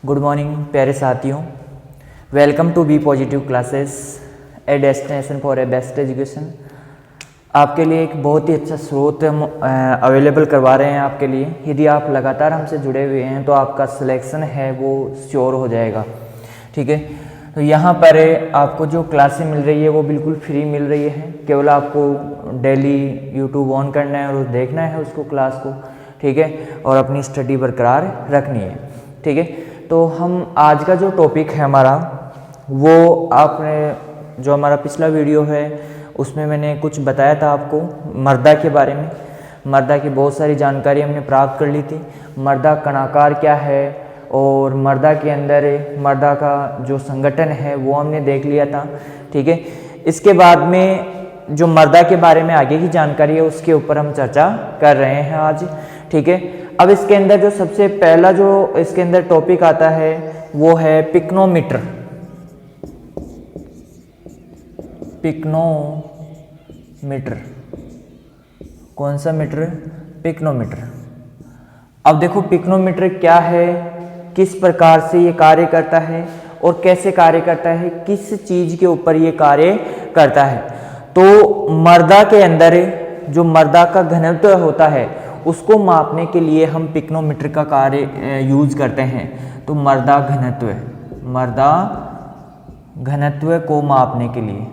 Good morning प्यारे साथियों, welcome to be positive classes a destination for a best education. आपके लिए एक बहुत ही अच्छा स्रोत अवेलेबल करवा रहे हैं आपके लिए। यदि आप लगातार हमसे जुड़े हुए हैं तो आपका सिलेक्शन है वो श्योर हो जाएगा। ठीक है, तो यहाँ पर आपको जो क्लासें मिल रही है वो बिल्कुल फ्री मिल रही है। केवल आपको डेली यूट्यूब ऑन करना है और देखना है उसको क्लास को। ठीक है, और अपनी स्टडी बरकरार रखनी है। ठीक है, तो हम आज का जो टॉपिक है हमारा, वो आपने जो हमारा पिछला वीडियो है उसमें मैंने कुछ बताया था आपको मर्दा के बारे में। मर्दा की बहुत सारी जानकारी हमने प्राप्त कर ली थी। मर्दा कणाकार क्या है और मर्दा के अंदर मर्दा का जो संगठन है वो हमने देख लिया था। ठीक है, इसके बाद में जो मर्दा के बारे में आगे की जानकारी है उसके ऊपर हम चर्चा कर रहे हैं आज। ठीक है, अब इसके अंदर जो सबसे पहला जो इसके अंदर टॉपिक आता है वो है पिक्नोमीटर। पिक्नोमीटर कौन सा मीटर? पिक्नोमीटर। अब देखो पिक्नोमीटर क्या है, किस प्रकार से ये कार्य करता है और कैसे कार्य करता है, किस चीज के ऊपर ये कार्य करता है। तो मर्दा के अंदर जो मर्दा का घनत्व होता है उसको मापने के लिए हम पिक्नोमीटर का कार्य यूज करते हैं। तो मर्दा घनत्व को मापने के लिए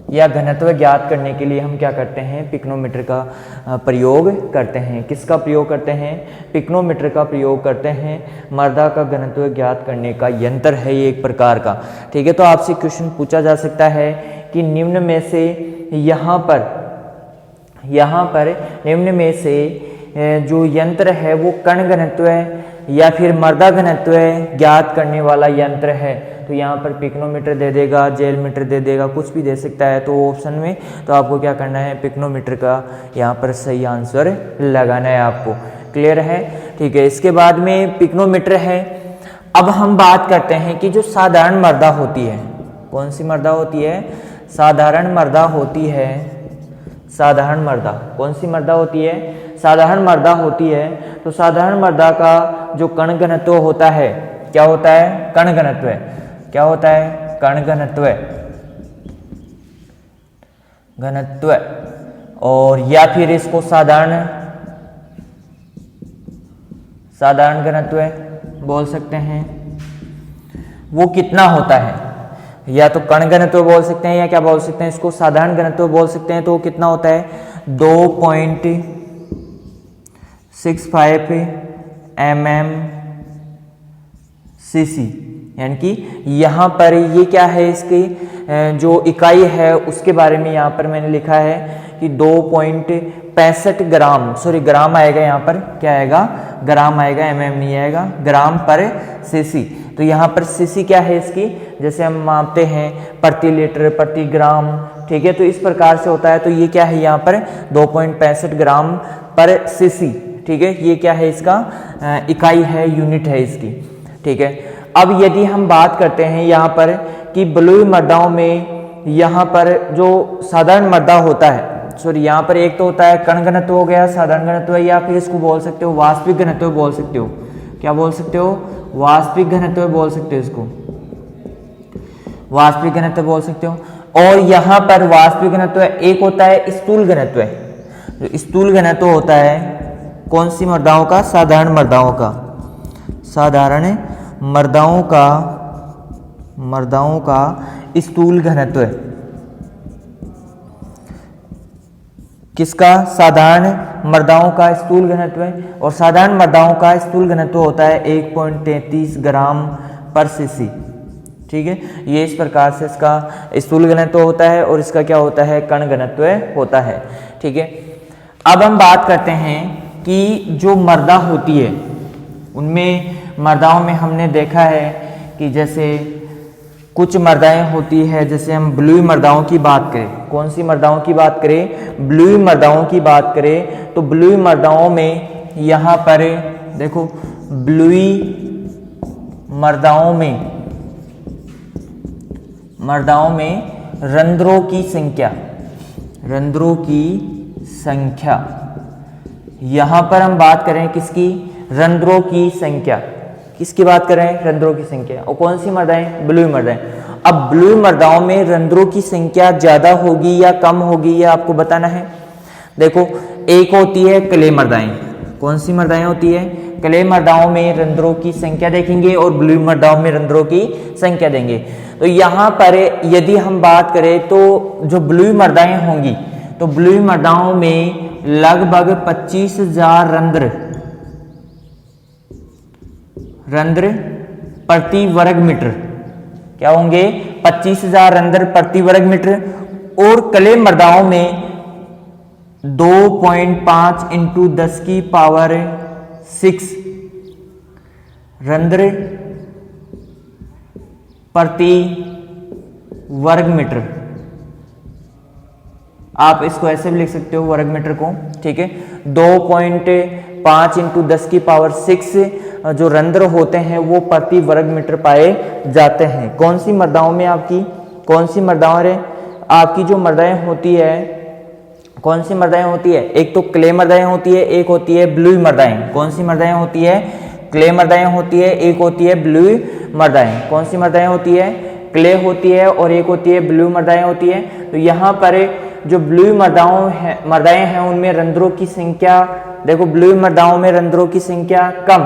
या घनत्व ज्ञात करने के लिए हम क्या करते हैं? पिक्नोमीटर का प्रयोग करते हैं। किसका प्रयोग करते हैं? पिक्नोमीटर का प्रयोग करते हैं। मर्दा का घनत्व ज्ञात करने का यंत्र है ये एक प्रकार का। ठीक है, तो आपसे क्वेश्चन पूछा जा सकता है कि निम्न में से यहाँ पर निम्न में से जो यंत्र है वो कण घनत्व है या फिर मर्दा घनत्व ज्ञात करने वाला यंत्र है। तो यहाँ पर पिक्नोमीटर दे देगा, जेल मीटर दे देगा, कुछ भी दे सकता है। तो ऑप्शन में तो आपको क्या करना है? पिक्नोमीटर का यहाँ पर सही आंसर लगाना है आपको। क्लियर है? ठीक है, इसके बाद में पिक्नोमीटर है। अब हम बात करते हैं कि जो साधारण मर्दा होती है, कौन सी मर्दा होती है? साधारण मर्दा होती है। साधारण मर्दा कौन सी मर्दा होती है? साधारण मर्दा होती है। तो साधारण मर्दा का जो कण घनत्व होता है क्या होता है? कण घनत्व। क्या होता है? कण घनत्व। और या फिर इसको साधारण घनत्व बोल सकते हैं। वो कितना होता है? या तो कण घनत्व बोल सकते हैं या क्या बोल सकते हैं इसको? साधारण घनत्व बोल सकते हैं। तो वो कितना होता है? 2.65 mmCC। यानी कि यहाँ पर ये क्या है, इसकी जो इकाई है उसके बारे में यहाँ पर मैंने लिखा है कि 2.65 ग्राम, सॉरी ग्राम आएगा यहाँ पर, क्या आएगा? ग्राम आएगा, mm नहीं आएगा, ग्राम पर सीसी। तो यहाँ पर सीसी क्या है इसकी? जैसे हम मापते हैं प्रति लीटर, प्रति ग्राम। ठीक है, तो इस प्रकार से होता है। तो ये क्या है यहाँ पर? 2.65 ग्राम पर सीसी। ठीक है, ये क्या है? इसका इकाई है, यूनिट है इसकी। ठीक है, अब यदि हम बात करते हैं यहाँ पर कि बलुई मर्दाओं में यहाँ पर जो साधारण मर्दा होता है, सॉरी यहाँ पर एक तो होता है कण घनत्व हो गया, साधारण घनत्व, या फिर इसको बोल सकते हो वास्तविक घनत्व बोल सकते हो। क्या बोल सकते हो? वास्तविक घनत्व बोल सकते हो इसको, वास्तविक घनत्व बोल सकते हो। और यहाँ पर वास्तविक घनत्व एक होता है स्थूल घनत्व। जो स्थूल घनत्व होता है कौन सी मर्दाओं का? साधारण मर्दाओं का। साधारण मर्दाओं का स्थूल घनत्व। किसका? साधारण मर्दाओं का स्थूल घनत्व। और साधारण मर्दाओं का स्थूल घनत्व होता है 1.33 ग्राम पर सीसी। ठीक है, ये इस प्रकार से इसका स्थूल घनत्व होता है और इसका क्या होता है? कण घनत्व होता है। ठीक है, अब हम बात करते हैं कि जो मर्दा होती है उनमें मर्दाओं में हमने देखा है कि जैसे कुछ मर्दाएं होती है, जैसे हम ब्लूई मर्दाओं की बात करें, कौन सी मर्दाओं की बात करें? ब्लूई मर्दाओं की बात करें तो ब्लूई मर्दाओं में यहाँ पर देखो, ब्लूई मर्दाओं में रंध्रों की संख्या यहां पर हम बात करें किसकी, रंध्रों की संख्या। किसकी बात करें, रंध्रों की संख्या। और कौन सी मृदाएं, ब्लूई मृदाएं। अब ब्लूई मृदाओं में रंध्रों की संख्या ज्यादा होगी या कम होगी, ये आपको बताना है। देखो, एक होती है क्ले मृदाएं। कौन सी मृदाएं होती है, क्ले मृदाओं में रंध्रों की संख्या देखेंगे और ब्लूई मृदाओं में रंध्रों की संख्या देंगे। तो यहां पर यदि हम बात करें तो जो ब्लूई मृदाएं होंगी, तो ब्लूई मृदाओं में लगभग 25,000 रंध्र प्रति वर्ग मीटर। क्या होंगे, 25,000 रंध्र प्रति वर्ग मीटर। और क्ले मृदाओं में 2.5 इंटू 10 की पावर 6 रंध्र प्रति वर्ग मीटर। आप इसको ऐसे भी लिख सकते हो वर्ग मीटर को, ठीक है। 2.5 इंटू 10 की पावर 6 जो रंध्र होते हैं वो प्रति वर्ग मीटर पाए जाते हैं। कौन सी मृदाओं में आपकी, कौन सी मृदाएं आपकी जो मृदाएं होती है, कौन सी मृदाएं होती है, एक तो क्ले मृदाएं होती है, एक होती है ब्लूई मृदाएं। कौन सी मृदाएं होती है, क्ले मृदाएं होती है, एक होती है ब्लूई मृदाएं। कौन सी मृदाएं होती है, क्ले होती है और एक होती है ब्लूई मृदाएं होती है। तो यहाँ पर जो ब्लूई मृदाएं हैं उनमें रंध्रों की संख्या, देखो ब्लूई मृदाओं में रंध्रों की संख्या कम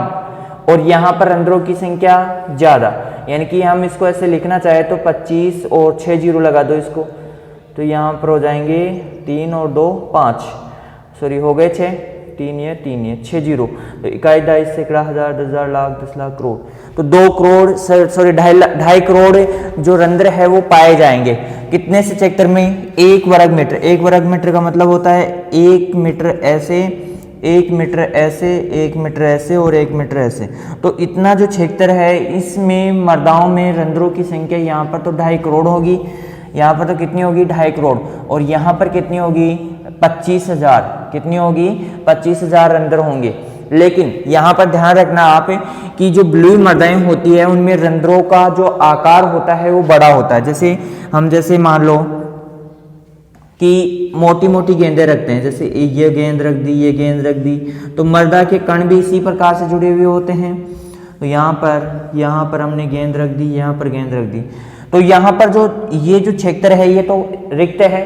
और यहाँ पर रंध्रों की संख्या ज्यादा। यानी कि हम इसको ऐसे लिखना चाहे तो 25 और 6 जीरो लगा दो इसको, तो यहाँ पर हो जाएंगे 3 और 2 5, सॉरी हो गए 6, 3 ये 6 जीरो। तो इकाई, दहाई, सैकड़ा, हजार, 10,000, लाख, 10 लाख, करोड़। तो 2 करोड़ सॉरी 2.5 करोड़ जो रंध्र है वो पाए जाएंगे। कितने से क्षेत्र में, 1 वर्ग मीटर। 1 वर्ग मीटर का मतलब होता है 1 मीटर ऐसे, 1 मीटर ऐसे, 1 मीटर ऐसे और 1 मीटर ऐसे। तो इतना जो क्षेत्र है इसमें मृदाओं में रंध्रों की संख्या यहाँ पर तो 2.5 करोड़ होगी। यहाँ पर तो कितनी होगी, 2.5 करोड़। और यहाँ पर कितनी होगी, 25,000। कितनी होगी, 25,000 रंध्र होंगे। लेकिन यहाँ पर ध्यान रखना आप कि जो ब्लूई मृदाएं होती है उनमें रंध्रों का जो आकार होता है वो बड़ा होता है। जैसे मान लो कि मोटी मोटी गेंदें रखते हैं, जैसे ये गेंद रख दी, ये गेंद रख दी, तो मृदा के कण भी इसी प्रकार से जुड़े हुए होते हैं। तो यहाँ पर हमने गेंद रख दी, यहाँ पर गेंद रख दी। तो यहाँ पर जो ये जो क्षेत्र है ये तो रिक्त है।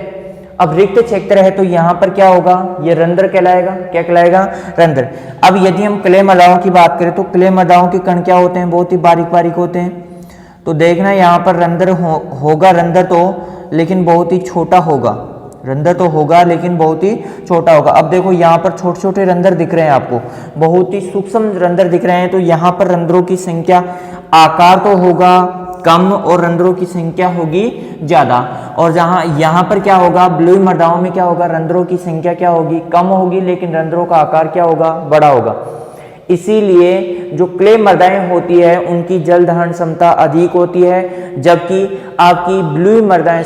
अब रिक्त क्षेत्र है तो यहाँ पर क्या होगा, ये रंध्र कहलाएगा। क्या कहलाएगा, रंध्र। अब यदि हम क्ले मृदाओं की बात करें तो क्ले मृदाओं के कण क्या होते हैं, बहुत ही बारीक बारीक होते हैं। तो देखना यहाँ पर रंध्र होगा, रंध्र तो लेकिन बहुत ही छोटा होगा। रंध्र तो होगा लेकिन बहुत ही छोटा होगा। अब देखो यहाँ पर छोटे छोटे रंध्र दिख रहे हैं आपको, बहुत ही सूक्ष्म रंध्र दिख रहे हैं। तो यहाँ पर रंध्रों की संख्या, आकार तो होगा कम और रंध्रों की संख्या होगी ज्यादा। और जहां यहाँ पर क्या होगा, ब्लूई मृदाओं में क्या होगा, रंध्रों की संख्या क्या होगी, कम होगी, लेकिन रंध्रों का आकार क्या होगा, बड़ा होगा। इसीलिए जो क्ले मृदाएं होती है उनकी जल धारण क्षमता अधिक होती है, जबकि आपकी ब्लूई मृदाएं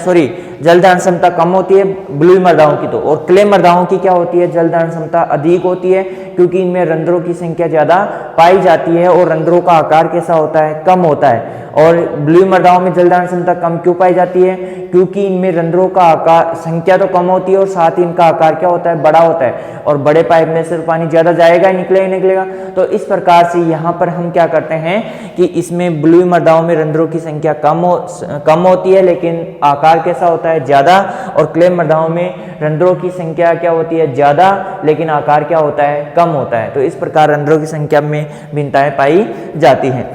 जल धारण क्षमता कम होती है ब्लूई मृदाओं की। तो और क्ले मृदाओं की क्या होती है, जल धारण क्षमता अधिक होती है, क्योंकि इनमें रंध्रों की संख्या ज्यादा पाई जाती है और रंध्रों का आकार कैसा होता है, कम होता है। और ब्लूई मृदाओं में जल धारण क्षमता कम क्यों पाई जाती है, क्योंकि इनमें रंध्रों का आकार, संख्या तो कम होती है और साथ ही इनका आकार क्या होता है, बड़ा होता है। और बड़े पाइप में से पानी ज्यादा जाएगा, निकलेगा। तो इस प्रकार से यहाँ पर हम क्या करते हैं कि इसमें ब्लूई मृदाओं में रंध्रों की संख्या कम होती है, लेकिन आकार कैसा होता है, ज्यादा। और क्ले मृदाओं में रंध्रों की संख्या क्या होती है, ज्यादा, लेकिन आकार क्या होता है, कम होता है। तो इस प्रकार रंध्रों की संख्या में भिन्नताएं पाई जाती हैं।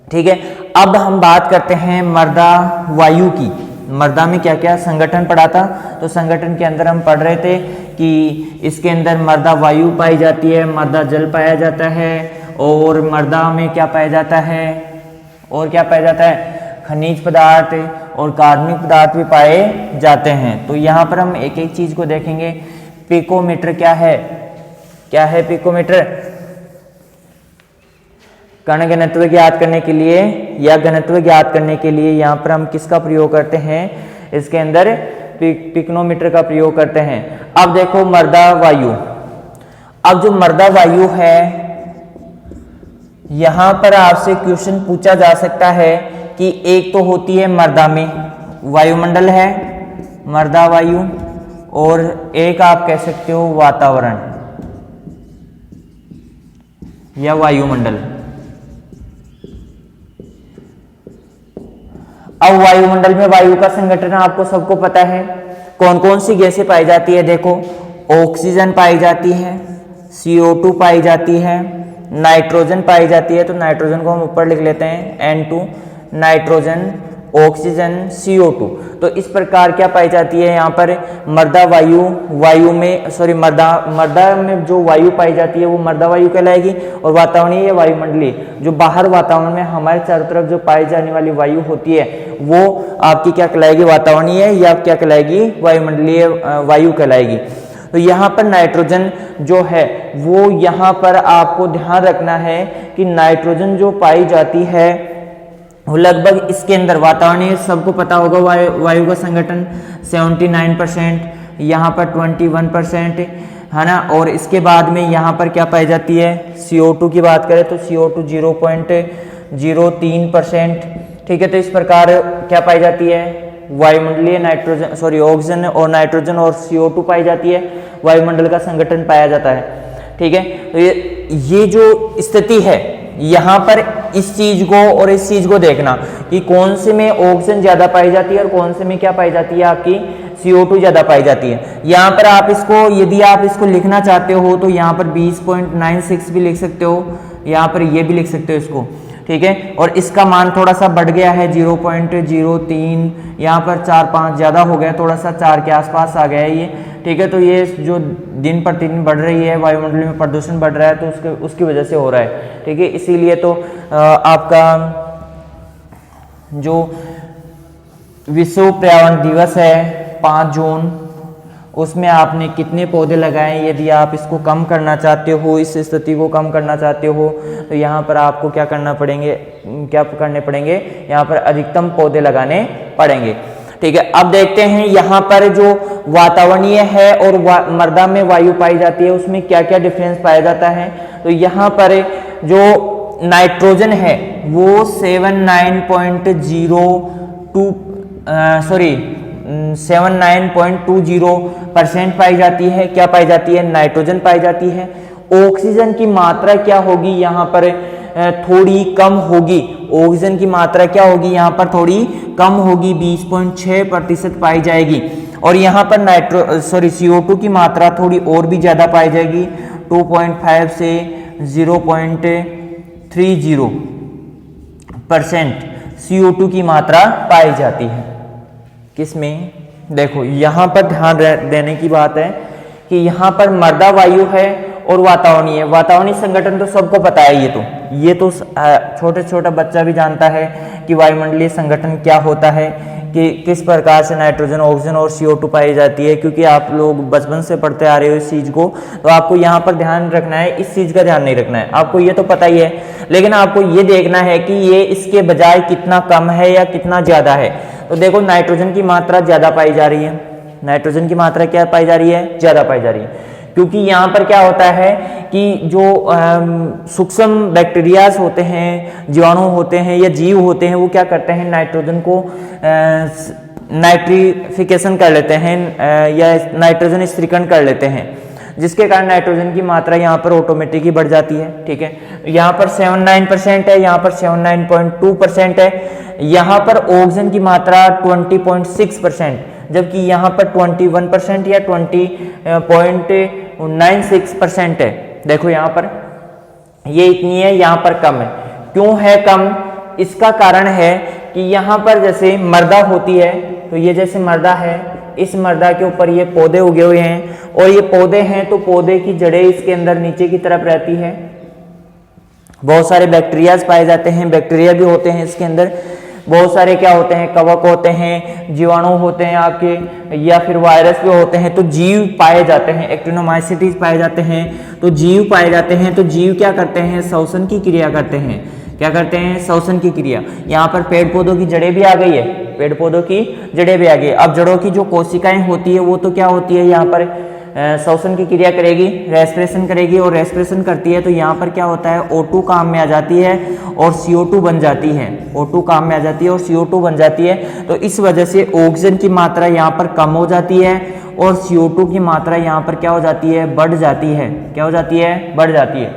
ठीक है, अब हम बात करते हैं मृदा वायु की। मृदा में क्या क्या संगठन पढ़ा था, तो संगठन के अंदर हम पढ़ रहे थे कि इसके अंदर मृदा वायु पाई जाती है, मृदा जल पाया जाता है, और मृदा में क्या पाया जाता है, और क्या पाया जाता है, खनिज पदार्थ और कार्बनिक पदार्थ भी पाए जाते हैं। तो यहाँ पर हम एक एक चीज को देखेंगे। पिकोमीटर क्या है, क्या है पिकोमीटर, कण घनत्व ज्ञात करने के लिए या घनत्व ज्ञात करने के लिए यहाँ पर हम किसका प्रयोग करते हैं, इसके अंदर पिकोमीटर का प्रयोग करते हैं। अब देखो मृदा वायु, अब जो मृदा वायु है यहां पर आपसे क्वेश्चन पूछा जा सकता है कि एक तो होती है मृदा में वायुमंडल है, मृदा वायु, और एक आप कह सकते हो वातावरण। या वायुमंडल। अब वायुमंडल में वायु का संगठन आपको सबको पता है, कौन कौन सी गैसें पाई जाती है। देखो, ऑक्सीजन पाई जाती है, CO2 पाई जाती है, नाइट्रोजन पाई जाती है। तो नाइट्रोजन को हम ऊपर लिख लेते हैं N2, नाइट्रोजन, ऑक्सीजन, CO2। तो इस प्रकार क्या पाई जाती है यहाँ पर मर्दा वायु, मर्दा में जो वायु पाई जाती है वो मर्दा वायु कहलाएगी, और वातावरणीय या वायुमंडलीय जो बाहर वातावरण में हमारे चारों तरफ जो पाई जाने वाली वायु होती है वो आपकी क्या कहलाएगी, वातावरणीय या क्या कहलाएगी, वायुमंडलीय वायु कहलाएगी। तो यहाँ पर नाइट्रोजन जो है वो यहाँ पर आपको ध्यान रखना है कि नाइट्रोजन जो पाई जाती है वो लगभग इसके अंदर वातावरणीय सबको पता होगा वायु का संगठन 79%, यहाँ पर 21% है ना। और इसके बाद में यहाँ पर क्या पाई जाती है, CO2 की बात करें तो CO2 0.03%। ठीक है, तो इस प्रकार क्या पाई जाती है, वायुमंडलीय ऑक्सीजन और नाइट्रोजन और CO2 पाई जाती है, वायुमंडल का संगठन पाया जाता है। ठीक है, तो ये जो स्थिति है यहाँ पर इस चीज को और इस चीज को देखना कि कौन से में ऑक्सीजन ज्यादा पाई जाती है और कौन से में क्या पाई जाती है, आपकी CO2 ज्यादा पाई जाती है। यहाँ पर आप इसको, यदि आप इसको लिखना चाहते हो तो यहाँ पर 20.96 भी लिख सकते हो, यहाँ पर ये भी लिख सकते हो इसको। ठीक है, और इसका मान थोड़ा सा बढ़ गया है 0.03, यहाँ पर 4-5 ज्यादा हो गया, थोड़ा सा 4 के आसपास आ गया है ये। ठीक है, तो ये जो दिन प्रतिदिन बढ़ रही है, वायुमंडल में प्रदूषण बढ़ रहा है, तो उसकी वजह से हो रहा है। ठीक है, इसीलिए तो आपका जो विश्व पर्यावरण दिवस है 5 जून, उसमें आपने कितने पौधे लगाए। यदि आप इसको कम करना चाहते हो, इस स्थिति को कम करना चाहते हो, तो यहाँ पर आपको क्या करने पड़ेंगे, यहाँ पर अधिकतम पौधे लगाने पड़ेंगे। ठीक है, अब देखते हैं यहाँ पर जो वातावरणीय है और मर्दा में वायु पाई जाती है उसमें क्या क्या डिफरेंस पाया जाता है। तो यहाँ पर जो नाइट्रोजन है वो 79.20% पाई जाती है। क्या पाई जाती है, नाइट्रोजन पाई जाती है। ऑक्सीजन की मात्रा क्या होगी, यहाँ पर थोड़ी कम होगी। ऑक्सीजन की मात्रा क्या होगी, यहाँ पर थोड़ी कम होगी, 20.6% पाई जाएगी। और यहाँ पर CO2 की मात्रा थोड़ी और भी ज्यादा पाई जाएगी, 2.5 से 0.30% CO2 की मात्रा पाई जाती है। किसमें, देखो यहाँ पर ध्यान देने की बात है कि यहाँ पर मर्दा वायु है और वातावरणीय संगठन तो सबको पता है। ये तो छोटा बच्चा भी जानता है कि वायुमंडलीय संगठन क्या होता है, कि किस प्रकार से नाइट्रोजन, ऑक्सीजन और CO2 पाई जाती है, क्योंकि आप लोग बचपन से पढ़ते आ रहे हो इस चीज को। तो आपको यहाँ पर ध्यान रखना है, इस चीज का ध्यान नहीं रखना है। आपको ये तो पता ही है, लेकिन आपको ये देखना है कि ये इसके बजाय कितना कम है या कितना ज्यादा है। तो देखो, नाइट्रोजन की मात्रा ज्यादा पाई जा रही है, नाइट्रोजन की मात्रा क्या पाई जा रही है, ज्यादा पाई जा रही है। क्योंकि यहाँ पर क्या होता है कि जो सूक्ष्म बैक्टीरियाज होते हैं, जीवाणु होते हैं या जीव होते हैं, वो क्या करते हैं, नाइट्रोजन को नाइट्रिफिकेशन कर लेते हैं या नाइट्रोजन स्थिरीकरण कर लेते हैं, जिसके कारण नाइट्रोजन की मात्रा यहाँ पर ऑटोमेटिक ही बढ़ जाती है। ठीक है, यहाँ पर 79% है, यहाँ पर 79.2% है, यहाँ पर ऑक्सीजन की मात्रा 20.6%, जबकि यहाँ पर 21% या 20.96% है। देखो यहाँ पर ये इतनी है, यहाँ पर कम है। क्यों है कम, इसका कारण है कि यहाँ पर जैसे मर्दा होती है, तो ये जैसे मर्दा है, इस मर्दा के ऊपर ये पौधे उगे हुए हैं, और ये पौधे हैं तो पौधे की जड़ें इसके अंदर नीचे की तरफ रहती है। बहुत सारे बैक्टीरियाज पाए जाते हैं, बैक्टीरिया भी होते हैं इसके अंदर, बहुत सारे क्या होते हैं, कवक होते हैं, जीवाणु होते हैं आपके, या फिर वायरस भी होते हैं। तो जीव पाए जाते हैं, एक्टिनोमाइसीटीज पाए जाते हैं, तो जीव पाए जाते हैं। तो जीव क्या करते हैं, श्वसन की क्रिया करते हैं। क्या करते हैं, श्वसन की क्रिया। यहाँ पर पेड़ पौधों की जड़ें भी आ गई है, पेड़ पौधों की जड़ें भी आ गई। अब जड़ों की जो कोशिकाएं होती है वो तो क्या होती है, यहाँ पर श्वसन की क्रिया करेगी, रेस्पिरेशन करेगी, और रेस्पिरेशन करती है तो यहाँ पर क्या होता है, O2 काम में आ जाती है और CO2 बन जाती है। O2 काम में आ जाती है और CO2 बन जाती है। तो इस वजह से ऑक्सीजन की मात्रा यहाँ पर कम हो जाती है और CO2 की मात्रा यहाँ पर क्या हो जाती है, बढ़ जाती है। क्या हो जाती है, बढ़ जाती है।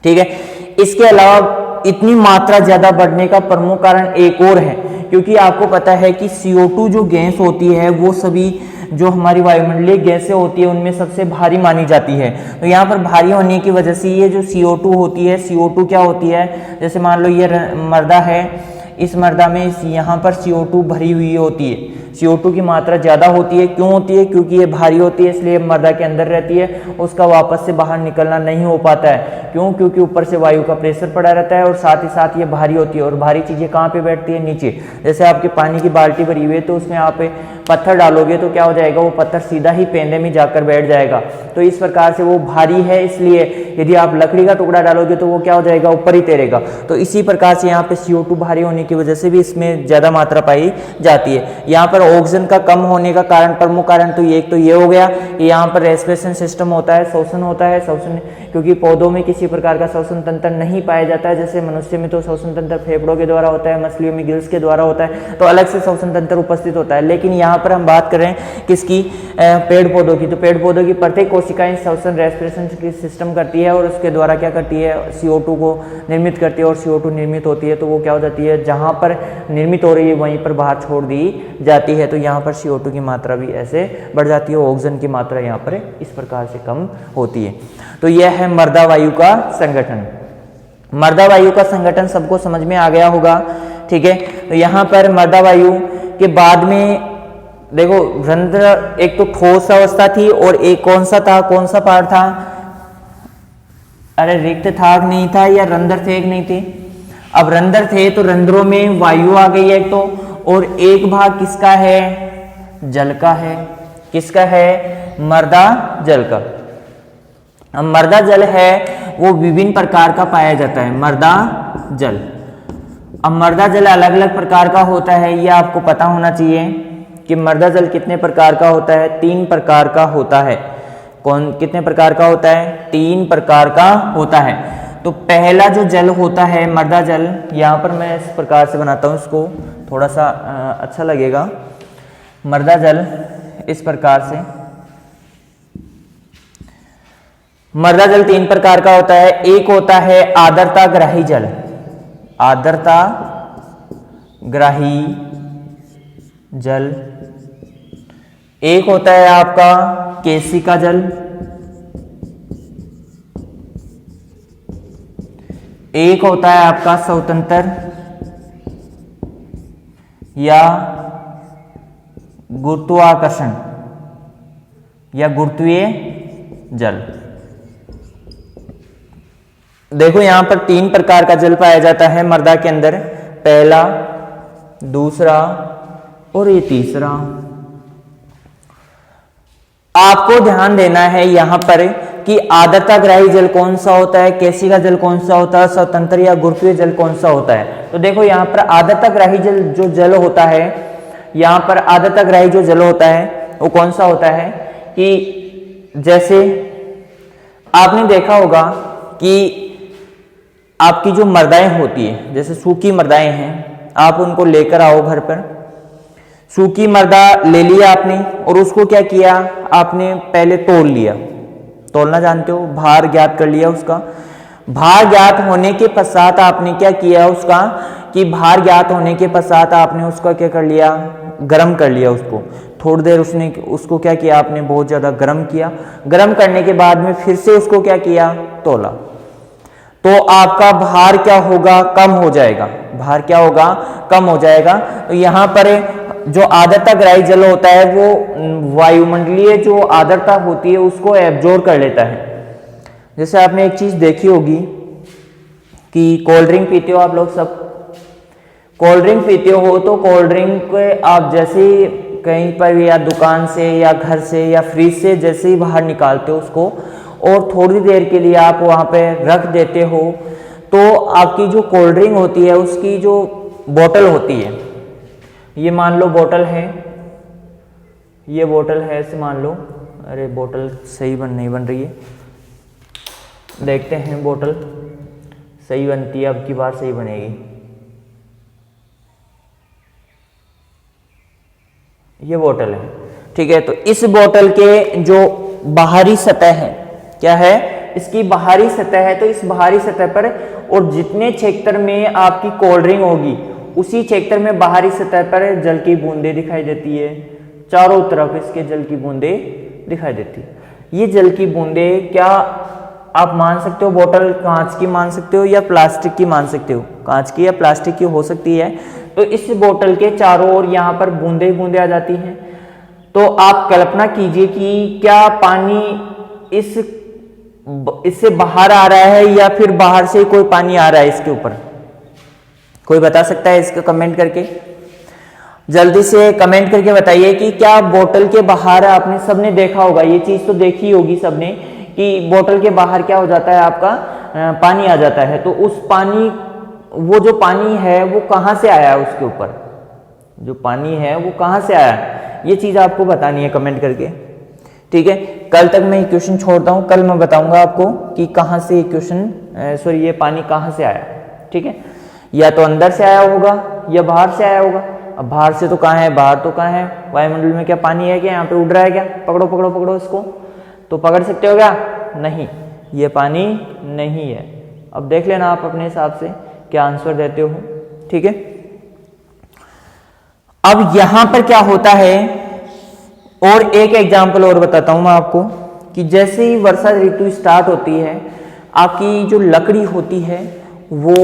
ठीक है। इसके अलावा इतनी मात्रा ज्यादा बढ़ने का प्रमुख कारण एक और है, क्योंकि आपको पता है कि CO2 जो गैस होती है वो सभी जो हमारी वायुमंडलीय गैसें होती है उनमें सबसे भारी मानी जाती है। तो यहाँ पर भारी होने की वजह से ये जो CO2 होती है, CO2 क्या होती है, जैसे मान लो ये मर्दा है, इस मर्दा में यहाँ पर CO2 भरी हुई होती है, CO2 की मात्रा ज़्यादा होती है। क्यों होती है? क्योंकि ये भारी होती है, इसलिए मर्दा के अंदर रहती है, उसका वापस से बाहर निकलना नहीं हो पाता है। क्यों? क्योंकि ऊपर से वायु का प्रेशर पड़ा रहता है और साथ ही साथ ये भारी होती है। और भारी चीज़ें कहाँ पे बैठती है? नीचे। जैसे आपके पानी की बाल्टी भरी हुई है तो उसमें आप पत्थर डालोगे तो क्या हो जाएगा? वो पत्थर सीधा ही पेंदे में जाकर बैठ जाएगा। तो इस प्रकार से वो भारी है, इसलिए यदि आप लकड़ी का टुकड़ा डालोगे तो वो क्या हो जाएगा? ऊपर ही तैरेगा। तो इसी प्रकार से यहाँ पे CO2 भारी होने की वजह से भी इसमें ज़्यादा मात्रा पाई जाती है। यहाँ पर ऑक्सीजन का कम होने का कारण, प्रमुख कारण तो एक तो ये हो गया कि यहाँ पर रेस्पिरेशन सिस्टम होता है, श्वसन होता है। श्वसन, क्योंकि पौधों में किसी प्रकार का श्वसन तंत्र नहीं पाया जाता है। जैसे मनुष्य में तो श्वसन तंत्र फेफड़ों के द्वारा होता है, मछलियों में गिल्स के द्वारा होता है, तो अलग से श्वसन तंत्र उपस्थित होता है। लेकिन यहाँ पर हम बात कर रहे हैं किसकी? पेड़ पौधों की। तो पेड़ पौधों की प्रत्येक कोशिकाएं श्वसन रेस्पिरेशन की सिस्टम करती है और उसके द्वारा क्या करती है? CO2 को निर्मित करती है। और CO2 निर्मित होती है तो वो क्या हो जाती है? जहाँ पर निर्मित हो रही है वहीं पर बाहर छोड़ दी जाती है। तो यहाँ पर CO2 की मात्रा भी ऐसे बढ़ जाती है, ऑक्सीजन की मात्रा यहाँ पर इस प्रकार से कम होती है। तो यह है मृदा वायु का संगठन। मृदा वायु का संगठन सबको समझ में आ गया होगा, ठीक है। तो यहाँ पर मृदा वायु के बाद में देखो, रंध्र एक तो ठोस अवस्था थी और एक कौन सा था? कौन सा पार्ट था? अरे रिक्त था नहीं था, या रंध्र थे एक नहीं थे? अब रंध्र थे तो रंध्रों में वायु आ गई एक तो, और एक भाग किसका है? जल का है। किसका है? मृदा जल का। अब मृदा जल है वो विभिन्न प्रकार का पाया जाता है, मृदा जल। अब मृदा जल अलग अलग प्रकार का होता है, ये आपको पता होना चाहिए कि मृदा जल कितने प्रकार का होता है? 3 प्रकार का होता है। कितने प्रकार का होता है? 3 प्रकार का होता है। तो पहला जो जल होता है मृदा जल, यहाँ पर मैं इस प्रकार से बनाता हूँ, इसको थोड़ा सा अच्छा लगेगा। मृदा जल इस प्रकार से, मृदा जल 3 प्रकार का होता है। एक होता है आर्द्रता ग्राही जल, आर्द्रता ग्राही जल। एक होता है आपका केशिका जल, एक होता है आपका स्वतंत्र या गुरुत्वाकर्षण या गुरुत्वीय जल। देखो यहां पर 3 प्रकार का जल पाया जाता है मृदा के अंदर, पहला, दूसरा और ये तीसरा। आपको ध्यान देना है यहां पर कि आर्द्रता ग्राही जल कौन सा होता है, केशिका जल कौन सा होता है, स्वतंत्र या गुरुत्वीय जल कौन सा होता है। तो देखो यहां पर आर्द्रता ग्राही जल जो जल होता है, यहां पर आर्द्रता ग्राही जो जल होता है वो कौन सा होता है कि जैसे आपने देखा होगा कि आपकी जो मृदाएं होती है, जैसे सूखी मृदाएं हैं, आप उनको लेकर आओ घर पर। सूखी मृदा ले लिया आपने और उसको क्या किया आपने? पहले तोल लिया। तोलना जानते हो? भार ज्ञात कर लिया उसका। भार ज्ञात होने के पश्चात आपने क्या किया उसका कि भार ज्ञात होने के पश्चात आपने उसका क्या कर लिया? गर्म कर लिया उसको। थोड़ी देर उसको क्या किया आपने? बहुत ज़्यादा गर्म किया। गर्म करने के बाद में फिर से उसको क्या किया? तोला। तो आपका भार क्या होगा? कम हो जाएगा। भार क्या होगा? कम हो जाएगा। तो यहाँ पर जो आर्द्रता ग्राही जल होता है वो वायुमंडलीय जो आर्द्रता होती है उसको एब्जॉर्ब कर लेता है। जैसे आपने एक चीज देखी होगी कि कोल्ड ड्रिंक पीते हो आप लोग सब, कोल्ड ड्रिंक पीते हो तो कोल्ड ड्रिंक आप जैसे कहीं पर या दुकान से या घर से या फ्रिज से जैसे ही बाहर निकालते हो उसको और थोड़ी देर के लिए आप वहाँ पे रख देते हो, तो आपकी जो कोल्ड ड्रिंक होती है उसकी जो बोतल होती है, ये मान लो बोतल है, ये बोतल है ऐसे मान लो। अरे बोतल सही नहीं बन रही है, देखते हैं बोतल सही बनती है, अब की बार सही बनेगी। ये बोतल है, ठीक है। तो इस बोतल के जो बाहरी सतह है क्या है? इसकी बाहरी सतह है, तो इस बाहरी सतह पर और जितने क्षेत्र में आपकी कोल्ड ड्रिंक होगी उसी क्षेत्र में बाहरी सतह पर जल की बूंदें दिखाई देती है। चारों तरफ इसके जल की बूंदें दिखाई देती है। ये जल की बूंदें क्या आप मान सकते हो बोतल कांच की मान सकते हो या प्लास्टिक की मान सकते हो, कांच की या प्लास्टिक की हो सकती है। तो इस बोतल के चारों ओर यहाँ पर बूंदे बूंदे आ जाती हैं। तो आप कल्पना कीजिए कि क्या पानी इससे बाहर आ रहा है या फिर बाहर से कोई पानी आ रहा है इसके ऊपर? कोई बता सकता है इसको कमेंट करके? जल्दी से कमेंट करके बताइए कि क्या बोतल के बाहर, आपने सबने देखा होगा, ये चीज तो देखी होगी सबने कि बोतल के बाहर क्या हो जाता है आपका पानी आ जाता है। तो उस पानी, वो जो पानी है वो कहाँ से आया है, उसके ऊपर जो पानी है वो कहाँ से आया है, ये चीज आपको बतानी है कमेंट करके। ठीक है, कल तक मैं क्वेश्चन छोड़ता हूँ, कल मैं बताऊंगा आपको कि कहाँ से क्वेश्चन ये पानी कहाँ से आया। ठीक है, या तो अंदर से आया होगा या बाहर से आया होगा। अब बाहर से तो कहाँ है, बाहर तो कहाँ है, वायुमंडल में क्या पानी है क्या, यहाँ पे उड़ रहा है क्या? पकड़ो पकड़ो पकड़ो इसको, तो पकड़ सकते हो क्या? नहीं, ये पानी नहीं है। अब देख लेना आप अपने हिसाब से क्या आंसर देते हो। ठीक है, अब यहां पर क्या होता है, और एक एग्जाम्पल और बताता हूं मैं आपको कि जैसे ही वर्षा ऋतु स्टार्ट होती है, आपकी जो लकड़ी होती है वो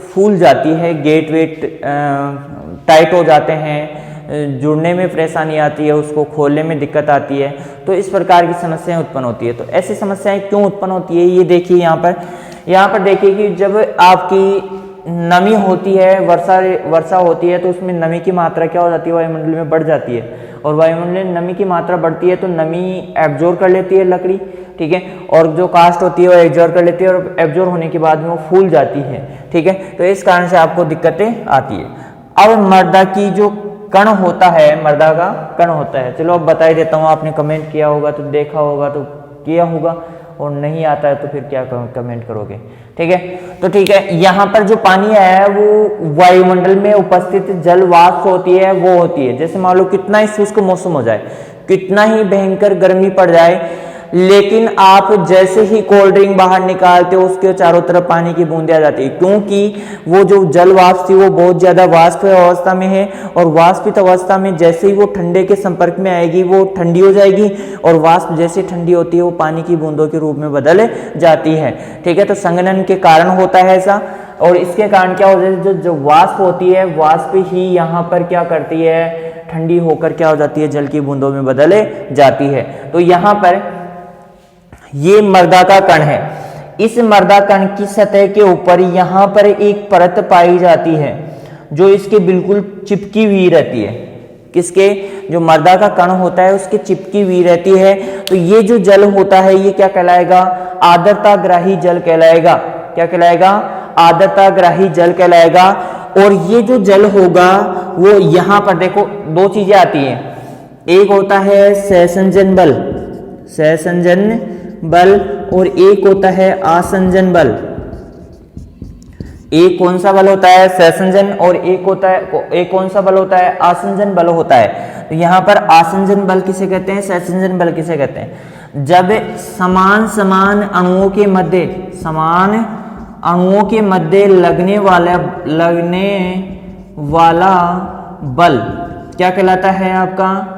फूल जाती है, गेट वेट टाइट हो जाते हैं, जुड़ने में परेशानी आती है, उसको खोलने में दिक्कत आती है। तो इस प्रकार की समस्याएं उत्पन्न होती है। तो ऐसी समस्याएं क्यों उत्पन्न होती है, ये देखिए यहाँ पर देखिए कि जब आपकी नमी होती है, वर्षा होती है, तो उसमें नमी की मात्रा क्या हो जाती है, वायुमंडल में बढ़ जाती है। और वायुमंडल में नमी की मात्रा बढ़ती है तो नमी एब्जॉर्ब कर लेती है लकड़ी। ठीक है, और जो कास्ट होती है वो एब्जॉर्ब कर लेती है, और एब्जॉर्ब होने के बाद में वो फूल जाती है। ठीक है, तो इस कारण से आपको दिक्कतें आती है। अब मृदा की जो कण होता है, मृदा का कण होता है, चलो अब बता ही देता हूँ, आपने कमेंट किया होगा तो देखा होगा तो किया होगा, और नहीं आता है तो फिर क्या कमेंट करोगे। ठीक है, तो ठीक है, यहाँ पर जो पानी है वो वायुमंडल में उपस्थित जल वाष्प होती है, वो होती है। जैसे मान लो कितना ही शुष्क मौसम हो जाए, कितना ही भयंकर गर्मी पड़ जाए, लेकिन आप जैसे ही कोल्ड ड्रिंक बाहर निकालते हो उसके चारों तरफ पानी की बूंदें आ जाती है, क्योंकि वो जो जल वाष्प थी वो बहुत ज्यादा वाष्प अवस्था में है, और वाष्पित अवस्था में जैसे ही वो ठंडे के संपर्क में आएगी वो ठंडी हो जाएगी, और वाष्प जैसे ठंडी होती है वो पानी की बूंदों के रूप में बदल जाती है। ठीक है, तो संघनन के कारण होता है ऐसा, और इसके कारण क्या होता है, जो वाष्प होती है, वाष्प ही यहाँ पर क्या करती है, ठंडी होकर क्या हो जाती है, जल की बूंदों में बदल जाती है। तो यहाँ पर ये मृदा का कण है। इस मृदा कण की सतह के ऊपर यहाँ पर एक परत पाई जाती है जो इसके बिल्कुल चिपकी हुई रहती है। किसके? जो मृदा का कण होता है उसके चिपकी हुई रहती है। तो ये जो जल होता है ये क्या कहलाएगा? आर्द्रताग्राही जल कहलाएगा। क्या कहलाएगा? आर्द्रताग्राही जल कहलाएगा। और ये जो जल होगा वो यहाँ पर देखो दो चीजें आती हैं, एक होता है सहसंजन बल, सहसंजन बल, और एक होता है आसंजन बल। एक कौन सा बल होता है? सहसंजन, और एक कौन सा बल होता है? आसंजन बल होता है। तो यहाँ पर आसंजन बल किसे कहते हैं, सहसंजन बल किसे कहते हैं? जब समान अणुओं के मध्य लगने वाला बल क्या कहलाता है आपका?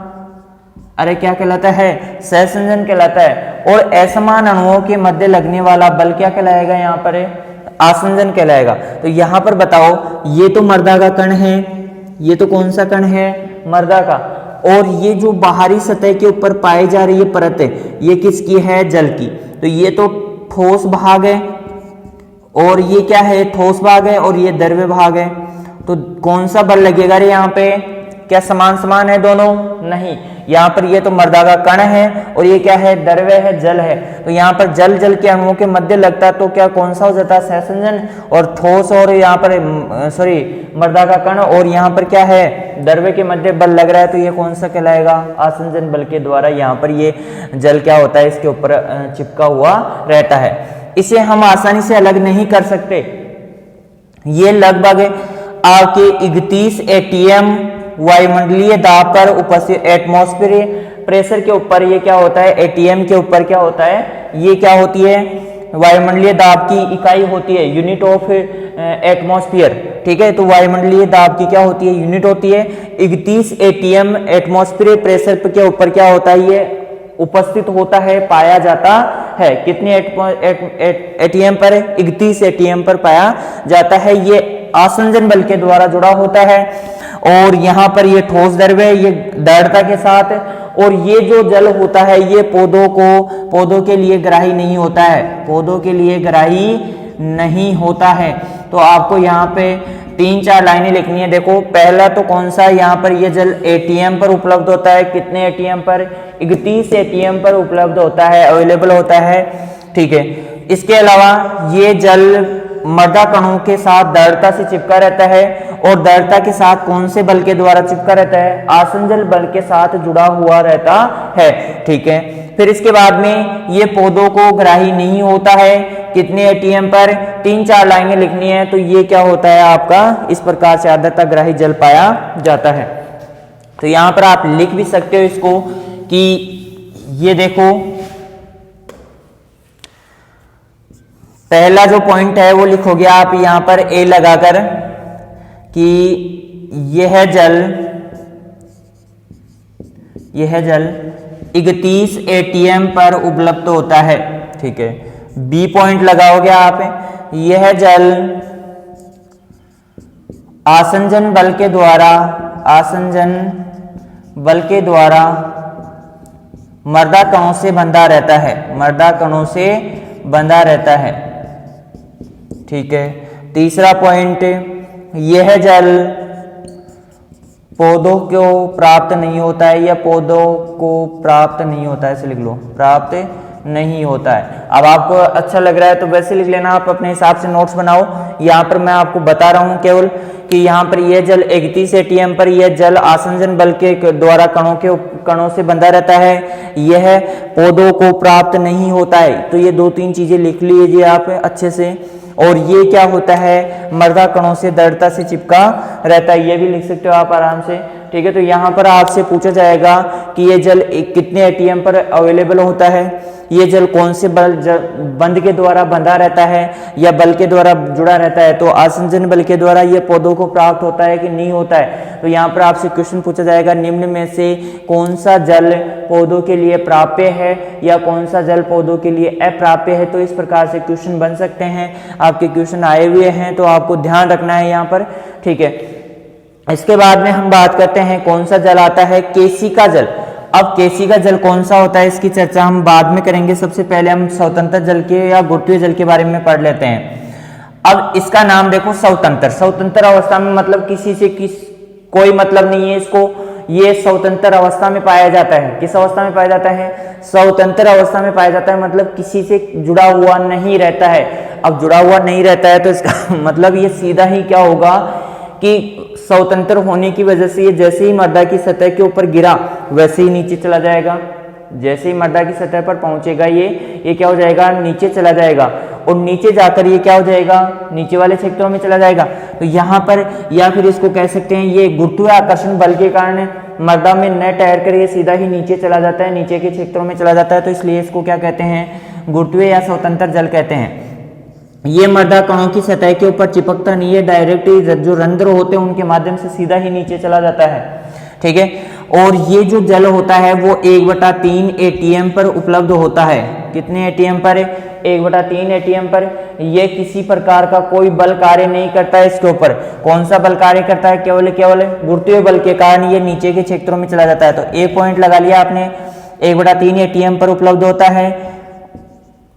अरे क्या कहलाता है? सहसंजन कहलाता है। और असमान अणुओं के मध्य लगने वाला बल क्या कहलाएगा? यहाँ पर आसंजन कहलाएगा। तो यहाँ पर बताओ, ये तो मृदा का कण है, ये तो कौन सा कण है? मृदा का। और ये जो बाहरी सतह के ऊपर पाई जा रही है परत है, ये किसकी है? जल की। तो ये तो ठोस भाग है, और ये क्या है? ठोस भाग है, और ये द्रव्य भाग है। तो कौन सा बल लगेगा रे यहाँ पे? क्या समान है दोनों? नहीं, यहाँ पर ये तो मृदा का कण है और ये क्या है? द्रव्य है, जल है। तो यहाँ पर जल के अणुओं के मध्य लगता है तो क्या कौन सा हो जाता है? सहसंजन। और ठोस और यहाँ पर मृदा का कण, और यहाँ पर क्या है? द्रव्य के मध्य बल लग रहा है, तो ये कौन सा कहलाएगा? आसंजन बल के द्वारा यहाँ पर ये जल क्या होता है? इसके ऊपर चिपका हुआ रहता है। इसे हम आसानी से अलग नहीं कर सकते। ये लगभग आपके 31 एटीएम वायुमंडलीय दाब पर उपस्थित एटमॉस्फेरिक प्रेशर के ऊपर ये क्या होता है? एटीएम के ऊपर क्या होता है? ये क्या होती है? वायुमंडलीय दाब की इकाई होती है यूनिट ऑफ एटमॉस्फेयर, ठीक है। तो वायुमंडलीय दाब की क्या होती है, यूनिट होती है 31 एटीएम एटमॉस्फेरिक प्रेशर के ऊपर क्या होता है, ये उपस्थित होता है, पाया जाता है। कितने एटीएम पर, 31 एटीएम पर पाया जाता है। ये आसंजन बल के द्वारा जुड़ा होता है और यहाँ पर ये ठोस द्रव्य है, ये दृढ़ता के साथ, और ये जो जल होता है ये पौधों के लिए ग्राही नहीं होता है, पौधों के लिए ग्राही नहीं होता है। तो आपको यहाँ पे 3-4 लाइनें लिखनी है। देखो पहला तो कौन सा है, यहाँ पर ये जल एटीएम पर उपलब्ध होता है, कितने एटीएम पर, 31 एटीएम पर उपलब्ध होता है, अवेलेबल होता है, ठीक है। इसके अलावा ये जल मृदा कणों के साथ दृढ़ता से चिपका रहता है, और दृढ़ता के साथ कौन से बल के द्वारा चिपका रहता है, आसंजन बल के साथ जुड़ा हुआ रहता है, ठीक है। फिर इसके बाद में ये पौधों को ग्राही नहीं होता है, कितने एटीएम पर, 3-4 लाइनें लिखनी है। तो ये क्या होता है आपका, इस प्रकार से आर्द्रता ग्राही जल पाया जाता है। तो यहां पर आप लिख भी सकते हो इसको कि ये देखो पहला जो पॉइंट है वो लिखोगे आप यहां पर ए लगाकर कि यह जल 31 एटीएम पर उपलब्ध होता है, ठीक है। बी पॉइंट लगाओगे आप, यह जल आसंजन बल के द्वारा मृदा कणों से बंधा रहता है, मृदा कणों से बंधा रहता है, ठीक है। तीसरा पॉइंट, यह जल पौधों को प्राप्त नहीं होता है, या पौधों को प्राप्त नहीं होता है, ऐसे लिख लो, प्राप्त नहीं होता है। अब आपको अच्छा लग रहा है तो वैसे लिख लेना, आप अपने हिसाब से नोट्स बनाओ। यहाँ पर मैं आपको बता रहा हूँ केवल कि यहाँ पर यह जल 31 एटीएम पर यह जल आसंजन बल के द्वारा कणों से बंधा रहता है, यह पौधों को प्राप्त नहीं होता है। तो ये 2-3 चीजें लिख लीजिए आप अच्छे से। और ये क्या होता है, मृदा कणों से दृढ़ता से चिपका रहता है, ये भी लिख सकते हो आप आराम से, ठीक है। तो यहाँ पर आपसे पूछा जाएगा कि ये जल कितने एटीएम पर अवेलेबल होता है, ये जल कौन से बंध के द्वारा बंधा रहता है या बल के द्वारा जुड़ा रहता है। तो आसंजन बल के द्वारा ये पौधों को प्राप्त होता है कि नहीं होता है। तो यहाँ पर आपसे क्वेश्चन पूछा जाएगा, निम्न में से कौन सा जल पौधों के लिए प्राप्य है या कौन सा जल पौधों के लिए अप्राप्य है। तो इस प्रकार से क्वेश्चन बन सकते हैं, आपके क्वेश्चन आए हुए हैं, तो आपको ध्यान रखना है यहाँ पर, ठीक है। इसके बाद में हम बात करते हैं कौन सा जल आता है, केशिका जल। अब केशिका जल कौन सा होता है इसकी चर्चा हम बाद में करेंगे, सबसे पहले हम स्वतंत्र जल के या गुरुत्वीय जल के बारे में पढ़ लेते हैं। अब इसका नाम देखो स्वतंत्र अवस्था में, मतलब किसी से कोई मतलब नहीं है इसको, ये स्वतंत्र अवस्था में पाया जाता है। किस अवस्था में पाया जाता है, स्वतंत्र अवस्था में पाया जाता है, मतलब किसी से जुड़ा हुआ नहीं रहता है। अब जुड़ा हुआ नहीं रहता है तो इसका मतलब ये सीधा ही क्या होगा कि स्वतंत्र होने की वजह से ये जैसे ही मृदा की सतह के ऊपर गिरा वैसे ही नीचे चला जाएगा, जैसे ही मृदा की सतह पर पहुंचेगा ये क्या हो जाएगा, नीचे चला जाएगा, और नीचे जाकर ये क्या हो जाएगा, नीचे वाले क्षेत्रों में चला जाएगा। तो यहाँ पर या फिर इसको कह सकते हैं ये गुरुत्वीय आकर्षण बल के कारण मृदा में न ठहर कर ये सीधा ही नीचे चला जाता है, नीचे के क्षेत्रों में चला जाता है। तो इसलिए इसको क्या कहते हैं, गुरुत्वीय या स्वतंत्र जल कहते हैं। ये मृदा कणों की सतह के ऊपर चिपकता नहीं है, डायरेक्ट जो रंध्र होते हैं उनके माध्यम से सीधा ही नीचे चला जाता है, ठीक है। और ये जो जल होता है वो 1/3 एटीएम पर उपलब्ध होता है। कितने एटीएम पर, 1/3 एटीएम पर। ये किसी प्रकार का कोई बल कार्य नहीं करता है इसके ऊपर। कौन सा बल कार्य करता है, केवल गुरुत्वीय बल के कारण ये नीचे के क्षेत्रों में चला जाता है। तो एक पॉइंट लगा लिया आपने, 1/3 एटीएम पर उपलब्ध होता है,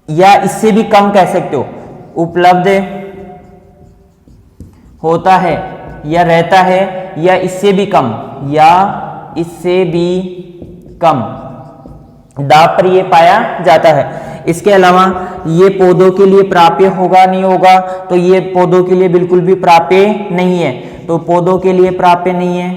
या इससे भी कम कह सकते हो, उपलब्ध होता है या रहता है, या इससे भी कम, या इससे भी कम दाब पर ये पाया जाता है। इसके अलावा ये पौधों के लिए प्राप्य होगा नहीं होगा, तो ये पौधों के लिए बिल्कुल भी प्राप्य नहीं है। तो पौधों के लिए प्राप्य नहीं है,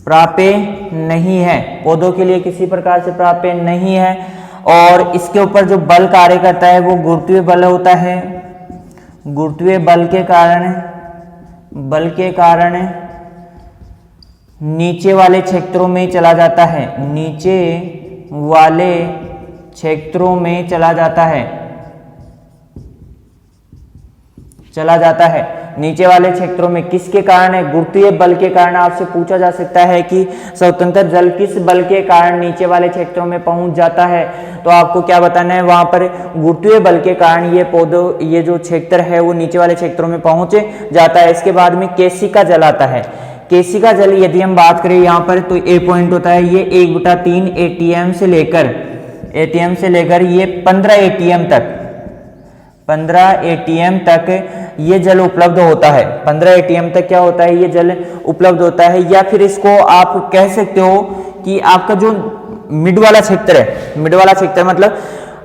प्राप्य नहीं है, पौधों के लिए किसी प्रकार से प्राप्य नहीं है। और इसके ऊपर जो बल कार्य करता है वो गुरुत्वीय बल होता है। गुरुत्वीय बल के कारण नीचे वाले क्षेत्रों में चला जाता है, नीचे वाले क्षेत्रों में चला जाता है, चला जाता है। नीचे वाले क्षेत्रों में किसके कारण है? गुरुत्वीय बल के कारण। आपसे पूछा जा सकता है कि स्वतंत्र जल किस बल के कारण नीचे वाले क्षेत्रों में पहुंच जाता है, तो आपको क्या बताना है? वहां पर गुरुत्वीय बल के कारण ये जो क्षेत्र है वो नीचे वाले क्षेत्रों में पहुंच जाता है। इसके बाद में केशिका जल आता है। केशिका जल यदि हम बात करें यहाँ पर तो ए पॉइंट होता है, ये 1/3 एटीएम से लेकर ये 15 एटीएम तक ये जल उपलब्ध होता है। 15 एटीएम तक क्या होता है? ये जल उपलब्ध होता है। या फिर इसको आप कह सकते हो कि आपका जो मिड वाला क्षेत्र है, मिड वाला क्षेत्र मतलब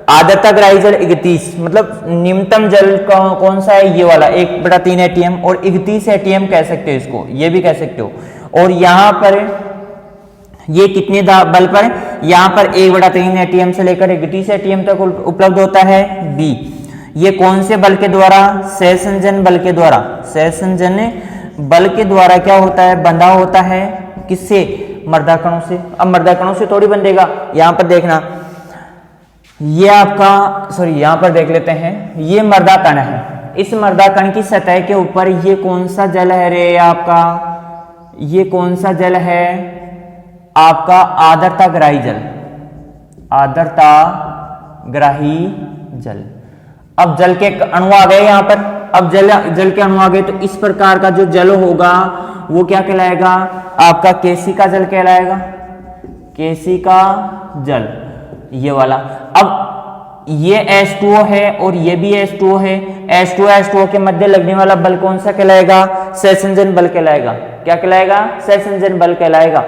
आर्द्रता ग्राही जल 31, मतलब निम्नतम जल कौन सा है? ये वाला 1/3 एटीएम और 31 एटीएम कह सकते हो इसको, ये भी कह सकते हो। और यहाँ पर ये कितने बल पर? यहाँ पर 1/3 एटीएम से लेकर 31 एटीएम तक उपलब्ध होता है। बी, ये कौन से बल के द्वारा? सहसंजन बल के द्वारा। सहसंजन बल के द्वारा क्या होता है? बंधा होता है। किससे? मर्दा कणों से। अब मर्दा कणों से थोड़ी बंधेगा, यहाँ पर देखना, ये आपका यहाँ पर देख लेते हैं, ये मर्दा कण है। इस मर्दा कण की सतह के ऊपर ये कौन सा जल है रे आपका? ये कौन सा जल है आपका? आर्द्रता ग्राही जल। आर्द्रता ग्राही जल। अब जल के अणु आ गए यहाँ पर। अब जल के अणु आ गए तो इस प्रकार का जो जल होगा वो क्या कहलाएगा? आपका केशिका जल कहलाएगा। केशिका जल ये वाला। अब ये H2O है और ये भी H2O है। H2O के मध्य लगने वाला बल कौन सा कहलाएगा? सहसंजन बल कहलाएगा। क्या कहलाएगा? सहसंजन बल कहलाएगा।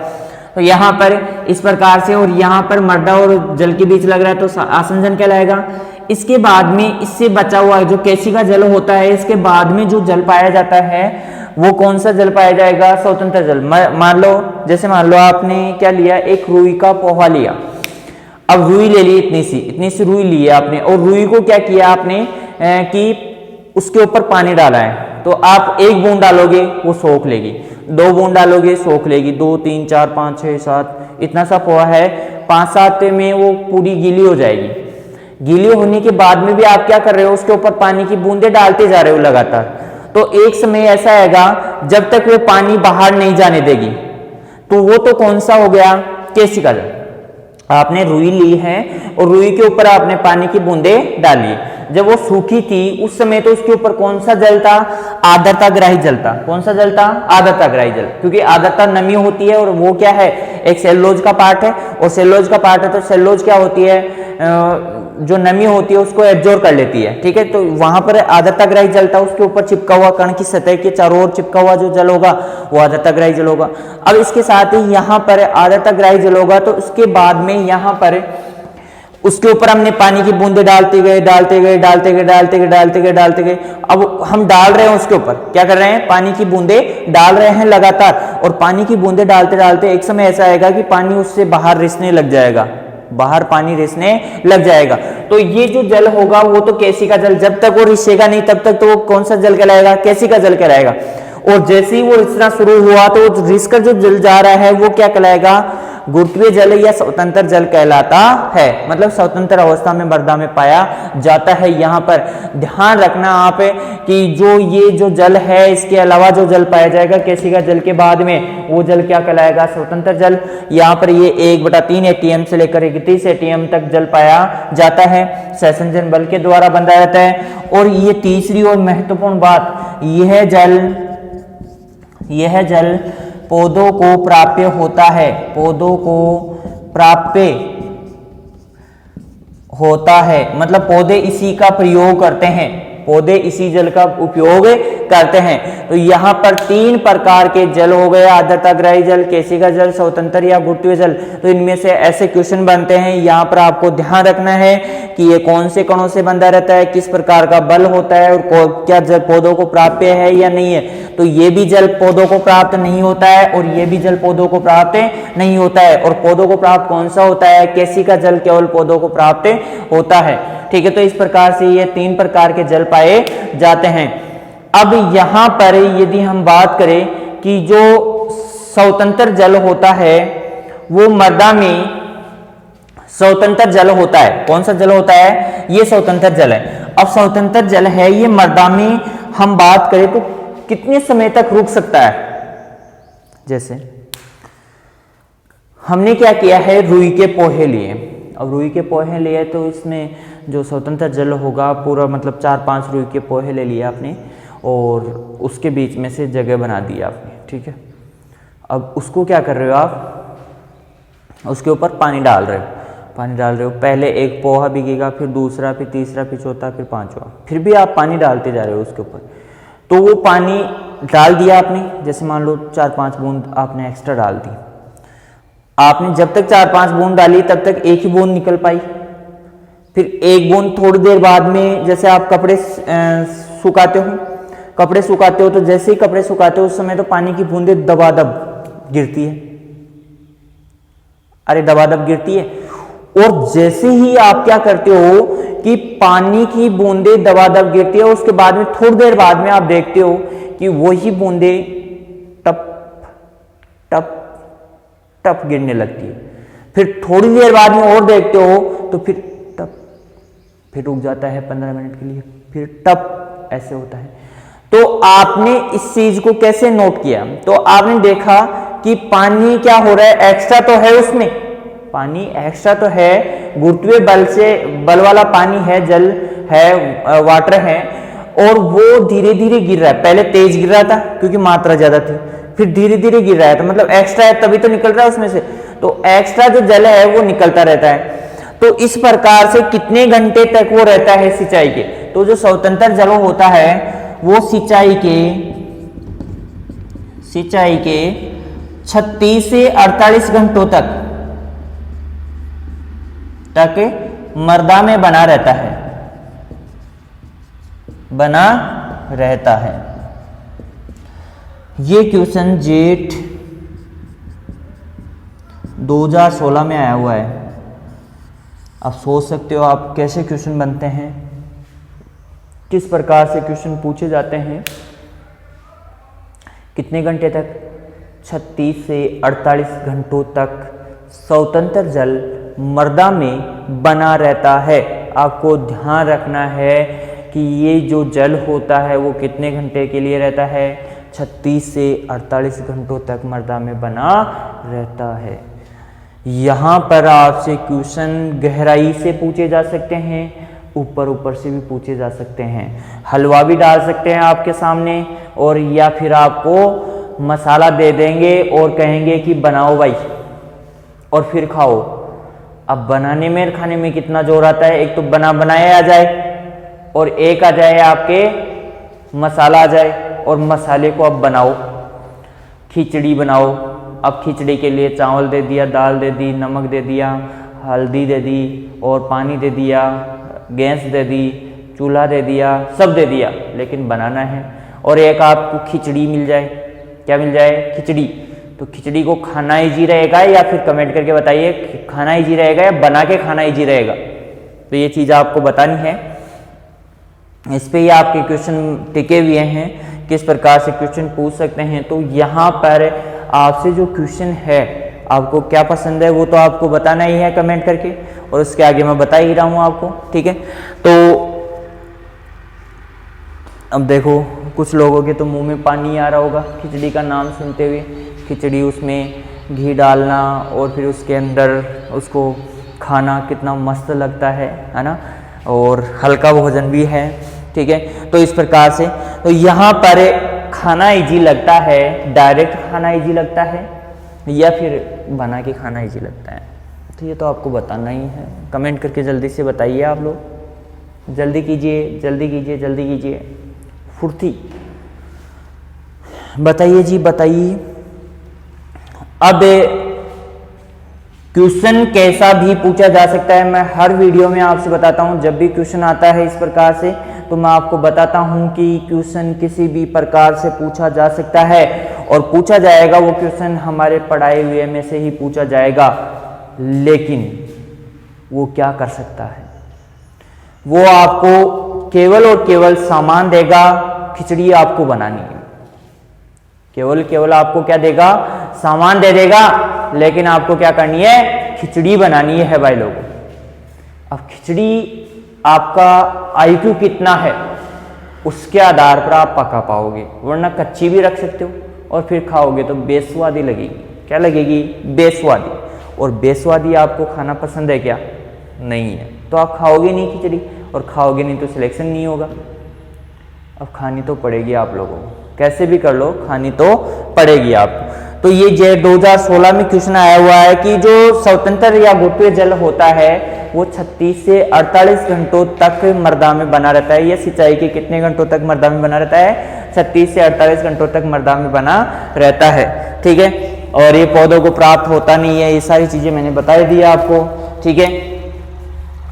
तो यहाँ पर इस प्रकार से, और यहाँ पर मर्दा और जल के बीच लग रहा है तो आसंजन कहलाएगा। इसके बाद में इससे बचा हुआ जो केशिका जल होता है, इसके बाद में जो जल पाया जाता है वो कौन सा जल पाया जाएगा? स्वतंत्र जल। मान लो आपने क्या लिया? एक रुई का पोहा लिया। अब रुई ले ली, इतनी सी रुई ली है आपने, और रुई को क्या किया आपने कि उसके ऊपर पानी डाला है। तो आप 1 बूंद डालोगे वो सोख लेगी, 2 बूंद डालोगे सोख लेगी, 2 3 4 5 6 7, इतना सा पोहा है, 5-7 में वो पूरी गीली हो जाएगी। गीली होने के बाद में भी आप क्या कर रहे हो? उसके ऊपर पानी की बूंदे डालते जा रहे हो लगातार। तो एक समय ऐसा आएगा जब तक वो पानी बाहर नहीं जाने देगी, तो वो तो कौन सा हो गया? केशिका जल। आपने रुई ली है और रुई के ऊपर आपने पानी की बूंदे डाली। जब वो सूखी थी उस समय तो उसके ऊपर कौन सा जल था? आर्द्रता ग्राही जल था। कौन सा जल था? आर्द्रता ग्राही जल। क्योंकि आर्द्रता नमी होती है और वो क्या है? एक सेलुलोज का पार्ट है, और सेलुलोज का पार्ट है तो सेलुलोज क्या होती है? जो नमी होती है उसको एब्जॉर्ब कर लेती है। ठीक है, तो वहां पर आर्द्रता ग्राही जल था, उसके ऊपर चिपका हुआ, कण की सतह के चारों ओर चिपका हुआ जो जल होगा वो आर्द्रता ग्राही जल होगा। अब इसके साथ ही यहाँ पर आर्द्रता ग्राही जल होगा, तो उसके बाद में यहाँ पर उसके ऊपर हमने पानी की बूंदे डालते गए। अब हम डाल रहे हैं उसके ऊपर, क्या कर रहे हैं? पानी की बूंदे डाल रहे हैं लगातार, और पानी की बूंदे डालते एक समय ऐसा आएगा कि पानी उससे बाहर रिसने लग जाएगा, बाहर पानी रिसने लग जाएगा। तो ये जो जल होगा वो तो केशिका जल, जब तक वो रिसेगा नहीं तब तक तो वो कौन सा जल कहलाएगा? केशिका जल कहलाएगा। और जैसे ही वो रिसना शुरू हुआ तो रिस कर जो जल जा रहा है वो क्या कहलाएगा? गुरुत्वीय जल या स्वतंत्र जल कहलाता है। मतलब स्वतंत्र अवस्था में मृदा में पाया जाता है। यहाँ पर ध्यान रखना आप कि ये जो जल है इसके अलावा जो जल पाया जाएगा केशिका जल के बाद में, वो जल क्या कहलाएगा? स्वतंत्र जल। यहाँ पर ये 1/3 एटीएम से लेकर 31 एटीएम तक जल पाया जाता है, सहसंजन बल के द्वारा बंधा जाता है। और ये तीसरी और महत्वपूर्ण बात, यह जल पौधों को प्राप्य होता है, पौधों को प्राप्य होता है। मतलब पौधे इसी का प्रयोग करते हैं, पौधे इसी जल का उपयोग करते हैं। तो यहाँ पर 3 प्रकार के जल हो गए, आर्द्रता ग्राही जल, केशिका जल, स्वतंत्र या गुरुत्वीय जल। तो इनमें से ऐसे क्वेश्चन बनते हैं। यहाँ पर आपको ध्यान रखना है कि ये कौन से कणों से बंधा रहता है, किस प्रकार का बल होता है, और क्या जल पौधों को प्राप्य है या नहीं है। तो ये भी जल पौधों को प्राप्त नहीं होता है और ये भी जल पौधों को प्राप्त नहीं होता है। और पौधों को प्राप्त कौन सा होता है? केशिका जल केवल पौधों को प्राप्त होता है। ठीक है, तो इस प्रकार से ये 3 प्रकार के जल पाए जाते हैं। अब यहाँ पर यदि हम बात करें कि जो स्वतंत्र जल होता है वो मृदा में स्वतंत्र जल होता है। कौन सा जल होता है? ये स्वतंत्र जल है। अब स्वतंत्र जल है ये मृदा में हम बात करें तो कितने समय तक रुक सकता है। जैसे हमने क्या किया है, रुई के पोहे लिए। अब रुई के पोहे लिए तो इसमें जो स्वतंत्र जल होगा पूरा, मतलब 4-5 रुई के पोहे ले लिए आपने और उसके बीच में से जगह बना दी आपने, ठीक है। अब उसको क्या कर रहे हो आप, उसके ऊपर पानी डाल रहे हो, पानी डाल रहे हो। पहले एक पोहा भीगेगा, फिर दूसरा, फिर तीसरा, फिर चौथा, फिर पांचवा, फिर भी आप पानी डालते जा रहे हो उसके ऊपर। तो वो पानी डाल दिया आपने, जैसे मान लो 4-5 बूंद आपने एक्स्ट्रा डाल दी। आपने जब तक 4-5 बूंद डाली तब तक एक ही बूंद निकल पाई, फिर एक बूंद थोड़ी देर बाद में, जैसे आप कपड़े सुखाते हो, कपड़े सुखाते हो तो जैसे ही कपड़े सुखाते हो उस समय तो पानी की बूंदें दबादब गिरती है, अरे दबादब गिरती है। और जैसे ही आप क्या करते हो कि पानी की बूंदें दबादब गिरती है, उसके बाद में थोड़ी देर बाद में आप देखते हो कि वही बूंदें टप टप टप गिरने लगती है। फिर थोड़ी देर बाद में और देखते हो तो फिर टप, फिर रुक जाता है 15 मिनट के लिए, फिर टप, ऐसे होता है। तो आपने इस चीज को कैसे नोट किया, तो आपने देखा कि पानी क्या हो रहा है, एक्स्ट्रा तो है उसमें, पानी एक्स्ट्रा तो है, गुरुत्वीय बल से, बल वाला पानी है, जल है, वाटर है, और वो धीरे धीरे गिर रहा है। पहले तेज गिर रहा था क्योंकि मात्रा ज्यादा थी, फिर धीरे धीरे गिर रहा है, तो मतलब एक्स्ट्रा है तभी तो निकल रहा है उसमें से, तो एक्स्ट्रा जो जल है वो निकलता रहता है। तो इस प्रकार से कितने घंटे तक वो रहता है सिंचाई के, तो जो स्वतंत्र जल होता है वो सिंचाई के 36 से 48 घंटों तक मृदा में बना रहता है। ये क्वेश्चन जेठ 2016 में आया हुआ है। आप सोच सकते हो आप कैसे क्वेश्चन बनते हैं, किस प्रकार से क्वेश्चन पूछे जाते हैं। कितने घंटे तक, 36 से 48 घंटों तक स्वतंत्र जल मृदा में बना रहता है। आपको ध्यान रखना है कि ये जो जल होता है वो कितने घंटे के लिए रहता है, 36 से 48 घंटों तक मृदा में बना रहता है। यहाँ पर आपसे क्वेश्चन गहराई से पूछे जा सकते हैं, ऊपर से भी पूछे जा सकते हैं, हलवा भी डाल सकते हैं आपके सामने, और या फिर आपको मसाला दे देंगे और कहेंगे कि बनाओ भाई और फिर खाओ। अब बनाने में और खाने में कितना जोर आता है, एक तो बनाया आ जाए और एक आ जाए आपके मसाला आ जाए, और मसाले को अब बनाओ, खिचड़ी बनाओ। अब खिचड़ी के लिए चावल दे दिया, दाल दे दी, नमक दे दिया, हल्दी दे दी और पानी दे दिया, गैस दे दी, चूल्हा दे दिया, सब दे दिया, लेकिन बनाना है। और एक आपको खिचड़ी मिल जाए, क्या मिल जाए, खिचड़ी। तो खिचड़ी को खाना इजी रहेगा, या फिर कमेंट करके बताइए खाना इजी रहेगा या बना के खाना इजी रहेगा। तो ये चीज़ आपको बतानी है, इस पे ही आपके क्वेश्चन टिके हुए हैं, किस प्रकार से क्वेश्चन पूछ सकते हैं। तो यहाँ पर आपसे जो क्वेश्चन है, आपको क्या पसंद है वो तो आपको बताना ही है कमेंट करके, और उसके आगे मैं बता ही रहा हूँ आपको, ठीक है। तो अब देखो कुछ लोगों के तो मुंह में पानी आ रहा होगा खिचड़ी का नाम सुनते हुए। खिचड़ी, उसमें घी डालना और फिर उसके अंदर उसको खाना कितना मस्त लगता है ना, और हल्का भोजन भी है, ठीक है। तो इस प्रकार से तो यहाँ पर खाना इजी लगता है, डायरेक्ट खाना इजी लगता है या फिर बना के खाना इजी लगता है, तो ये तो आपको बताना ही है। कमेंट करके जल्दी से बताइए आप लोग, जल्दी कीजिए, जल्दी कीजिए, जल्दी कीजिए, फुर्ती बताइए जी, बताइए। अब क्वेश्चन कैसा भी पूछा जा सकता है, मैं हर वीडियो में आपसे बताता हूं। जब भी क्वेश्चन आता है इस प्रकार से तो मैं आपको बताता हूं कि क्वेश्चन किसी भी प्रकार से पूछा जा सकता है, और पूछा जाएगा वो क्वेश्चन हमारे पढ़ाए हुए में से ही पूछा जाएगा। लेकिन वो क्या कर सकता है, वो आपको केवल और केवल सामान देगा, खिचड़ी आपको बनानी है। केवल आपको क्या देगा, सामान दे देगा, लेकिन आपको क्या करनी है, खिचड़ी बनानी है भाई लोगों। अब खिचड़ी, आपका IQ कितना है, उसके आधार पर आप पका पाओगे, वरना कच्ची भी रख सकते हो और फिर खाओगे तो बेस्वादी लगेगी। क्या लगेगी? बेस्वादी। और बेस्वादी आपको खाना पसंद है क्या? नहीं है, तो आप खाओगे नहीं खिचड़ी, और खाओगे नहीं तो सिलेक्शन नहीं होगा। अब खानी तो पड़ेगी आप लोगों को, कैसे भी कर लो खानी तो पड़ेगी आपको। तो ये 2016 में क्वेश्चन आया हुआ है कि जो स्वतंत्र या गोप्य जल होता है वो 36 से 48 घंटों तक मृदा में बना रहता है। यह सिंचाई के कितने घंटों तक मृदा में बना रहता है? 36 से 48 घंटों तक मृदा में बना रहता है। ठीक है, और ये पौधों को प्राप्त होता नहीं है। ये सारी चीजें मैंने बता दी आपको। ठीक है,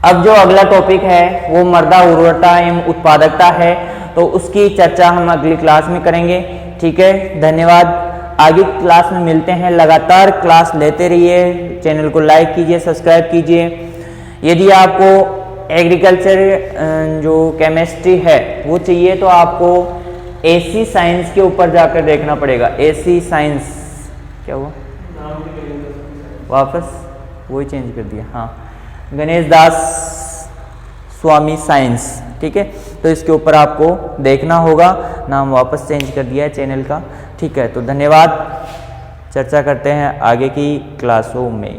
अब जो अगला टॉपिक है वो मृदा उर्वरता एवं उत्पादकता है, तो उसकी चर्चा हम अगली क्लास में करेंगे। ठीक है, धन्यवाद। आगे क्लास में मिलते हैं, लगातार क्लास लेते रहिए, चैनल को लाइक कीजिए, सब्सक्राइब कीजिए। यदि आपको एग्रीकल्चर जो केमिस्ट्री है वो चाहिए तो आपको एसी साइंस के ऊपर जाकर देखना पड़ेगा। एसी साइंस क्या हुआ? वापस वही चेंज कर दिया। हाँ, गणेश दास स्वामी साइंस। ठीक है, तो इसके ऊपर आपको देखना होगा, नाम वापस चेंज कर दिया है चैनल का। ठीक है, तो धन्यवाद। चर्चा करते हैं आगे की क्लासों में।